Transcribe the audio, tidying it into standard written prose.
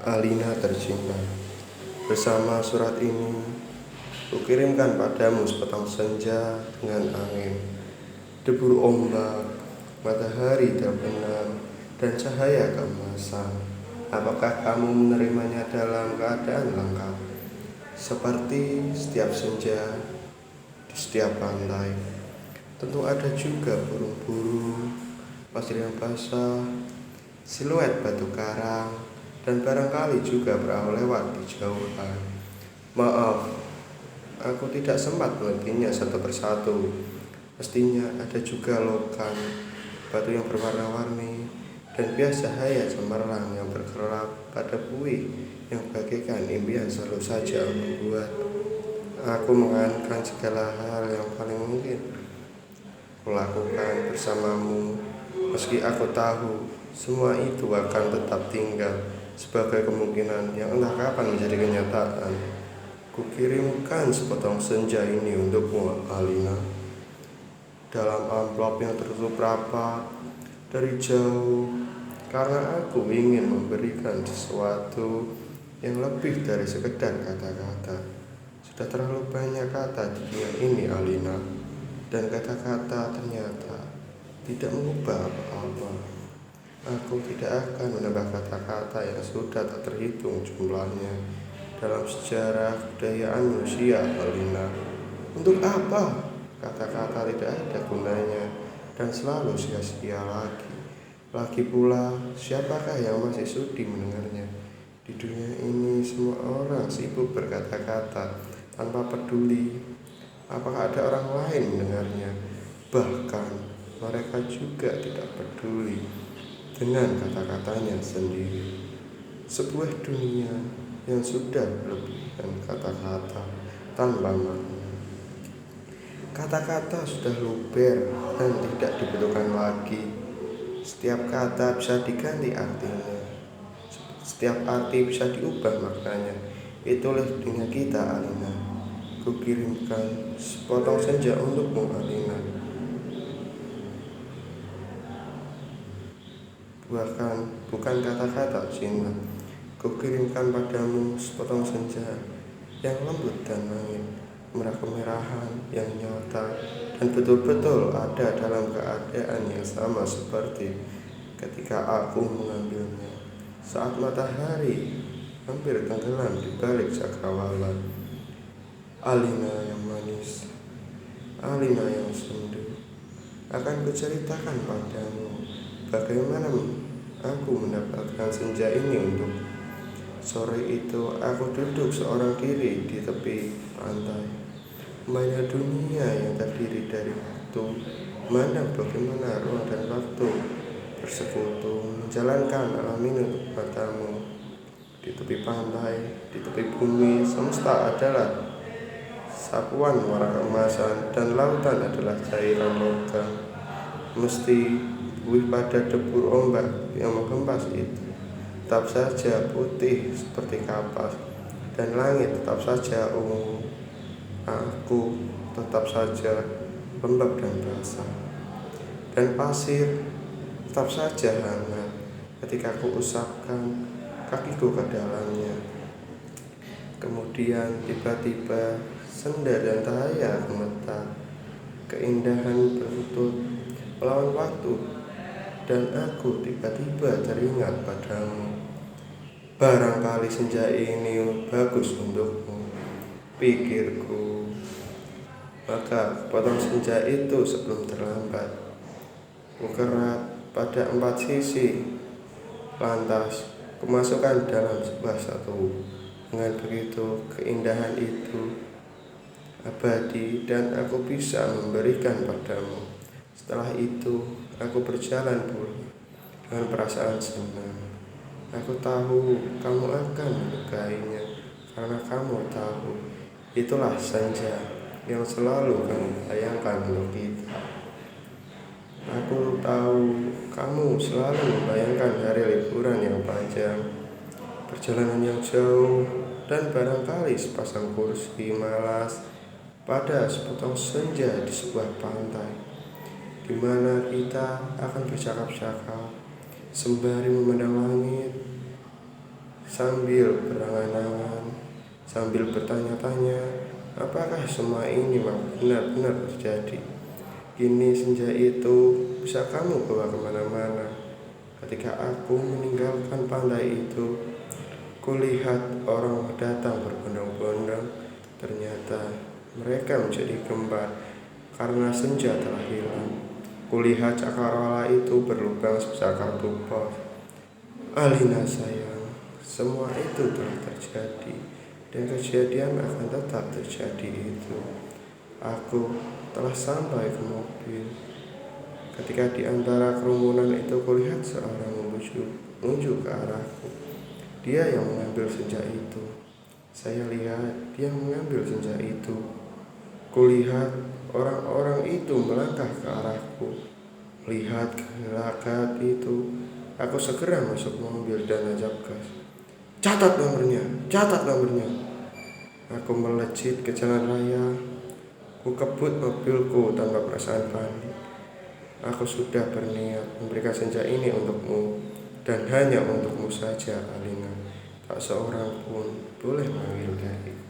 Alina tercinta, bersama surat ini kukirimkan padamu sepotong senja dengan angin, debur ombak, matahari terbenam, dan cahaya keemasan. Apakah kamu menerimanya dalam keadaan lengkap? Seperti setiap senja di setiap pantai, tentu ada juga burung-burung, pasir yang basah, siluet batu karang, dan barangkali juga perahu lewat di jauhan. Maaf, aku tidak sempat menelitinya satu persatu. Mestinya ada juga logam, batu yang berwarna-warni, dan bias cahaya cemerlang yang bergerak pada buih yang bagaikan impian selalu saja membuat aku menganggap segala hal yang paling mungkin kulakukan bersamamu, meski aku tahu semua itu akan tetap tinggal sebagai kemungkinan yang entah kapan menjadi kenyataan. Kukirimkan sepotong senja ini untukmu, Alina, dalam amplop yang tertutup rapat dari jauh, karena aku ingin memberikan sesuatu yang lebih dari sekedar kata-kata. Sudah terlalu banyak kata di dunia ini, Alina, dan kata-kata ternyata tidak mengubah apa-apa. Aku tidak akan menambah kata-kata yang sudah tak terhitung jumlahnya dalam sejarah kebudayaan manusia, Alina. Untuk apa? Kata-kata tidak ada gunanya dan selalu sia-sia lagi. Lagi pula, siapakah yang masih sudi mendengarnya? Di dunia ini semua orang sibuk berkata-kata tanpa peduli apakah ada orang lain mendengarnya. Bahkan mereka juga tidak peduli dengan kata-katanya sendiri. Sebuah dunia yang sudah berlebihan kata-kata tanpa makna. Kata-kata sudah luber dan tidak dibutuhkan lagi. Setiap kata bisa diganti artinya. Setiap arti bisa diubah maknanya. Itulah dunia kita, Alina. Kukirimkan sepotong senja untukmu, Alina. Bahkan bukan kata-kata cinta. Kukirimkan padamu sepotong senja yang lembut dan langit, merah kemerahan yang nyata dan betul-betul ada dalam keadaan yang sama seperti ketika aku mengambilnya saat matahari hampir tenggelam di balik cakrawala. Alina yang manis, Alina yang sendu, akan kuceritakan padamu bagaimana aku mendapatkan senja ini untuk. Sore itu aku duduk seorang diri di tepi pantai, memandang dunia yang terdiri dari waktu, memandang bagaimana ruang dan waktu bersekutu menjalankan alam ini untuk matamu. Di tepi pantai, di tepi bumi, semesta adalah sapuan warna keemasan dan lautan adalah cairan logam. Mesti buih pada debur ombak yang menghempas itu tetap saja putih seperti kapas, dan langit tetap saja ungu. Aku tetap saja lembab dan basah, dan pasir tetap saja hangat ketika aku usapkan kakiku ke dalamnya. Kemudian tiba-tiba senda dan cahaya gemetar, keindahan berlutut melawan waktu, dan aku tiba-tiba teringat padamu. Barangkali senja ini bagus untukmu, pikirku. Maka potong senja itu sebelum terlambat. Kukerat pada 4 sisi, lantas kumasukkan dalam sebuah satu. Dengan begitu keindahan itu abadi dan aku bisa memberikan padamu. Setelah itu aku berjalan pulang dengan perasaan senang. Aku tahu kamu akan menyukainya karena kamu tahu itulah senja yang selalu kamu bayangkan untuk kita. Aku tahu kamu selalu membayangkan hari liburan yang panjang, perjalanan yang jauh, dan barangkali sepasang kursi malas pada sepotong senja di sebuah pantai, di mana kita akan bercakap-cakap sembari memandang langit sambil berangan-angan, sambil bertanya-tanya, apakah semua ini benar-benar terjadi? Kini senja itu bisa kamu bawa kemana-mana. Ketika aku meninggalkan pantai itu, kulihat orang datang berbondong-bondong. Ternyata mereka menjadi kembar karena senja telah hilang. Kulihat cakrawala itu berlubang sebesar kartu pos. Alina sayang, semua itu telah terjadi dan kejadian akan tetap terjadi itu. Aku telah sampai ke mobil. Ketika di antara kerumunan itu kulihat seorang menuju ke arahku. Dia yang mengambil senja itu. Saya lihat dia mengambil senja itu. Kulihat orang-orang itu melangkah ke arahku. Melihat gelagat itu, aku segera masuk mobil dan nancap gas. Catat nomornya, catat nomornya. Aku melejit ke jalan raya. Ku kebut mobilku tanpa perasaan panik. Aku sudah berniat memberikan senja ini untukmu dan hanya untukmu saja, Alina. Tak seorang pun boleh mengambil dariku.